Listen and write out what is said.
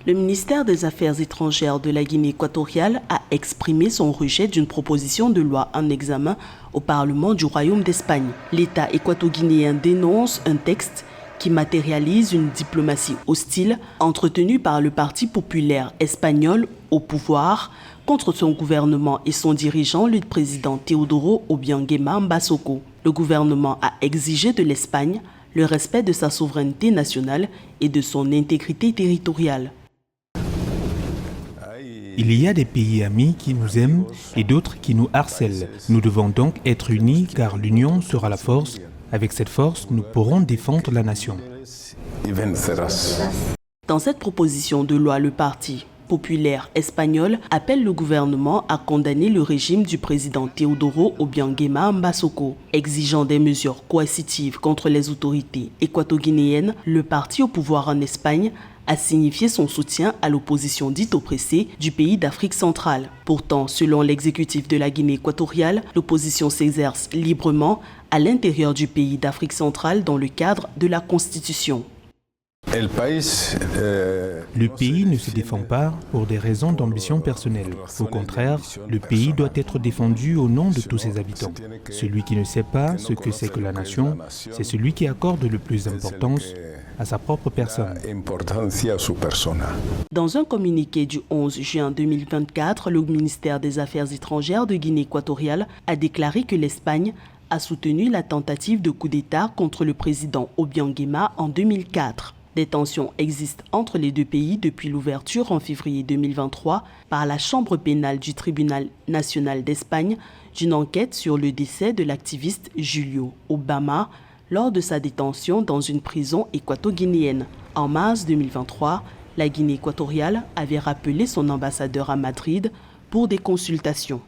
Le ministère des Affaires étrangères de la Guinée équatoriale a exprimé son rejet d'une proposition de loi en examen au Parlement du Royaume d'Espagne. L'État équato-guinéen dénonce un texte qui matérialise une diplomatie hostile entretenue par le Parti populaire espagnol au pouvoir contre son gouvernement et son dirigeant, le président Teodoro Obiang Mbassoko. Le gouvernement a exigé de l'Espagne le respect de sa souveraineté nationale et de son intégrité territoriale. Il y a des pays amis qui nous aiment et d'autres qui nous harcèlent. Nous devons donc être unis car l'union sera la force. Avec cette force, nous pourrons défendre la nation. Dans cette proposition de loi, le Parti populaire espagnol appelle le gouvernement à condamner le régime du président Teodoro Obiang Mbassoko. Exigeant des mesures coercitives contre les autorités équato-guinéennes, le parti au pouvoir en Espagne a signifié son soutien à l'opposition dite oppressée du pays d'Afrique centrale. Pourtant, selon l'exécutif de la Guinée équatoriale, l'opposition s'exerce librement à l'intérieur du pays d'Afrique centrale dans le cadre de la Constitution. Le pays ne se défend pas pour des raisons d'ambition personnelle. Au contraire, le pays doit être défendu au nom de tous ses habitants. Celui qui ne sait pas ce que c'est que la nation, c'est celui qui accorde le plus d'importance à sa propre personne. Dans un communiqué du 11 juin 2024, le ministère des Affaires étrangères de Guinée équatoriale a déclaré que l'Espagne a soutenu la tentative de coup d'État contre le président Obiang en 2004. Des tensions existent entre les deux pays depuis l'ouverture en février 2023 par la Chambre pénale du Tribunal national d'Espagne d'une enquête sur le décès de l'activiste Julio Obama lors de sa détention dans une prison équato-guinéenne. En mars 2023, la Guinée équatoriale avait rappelé son ambassadeur à Madrid pour des consultations.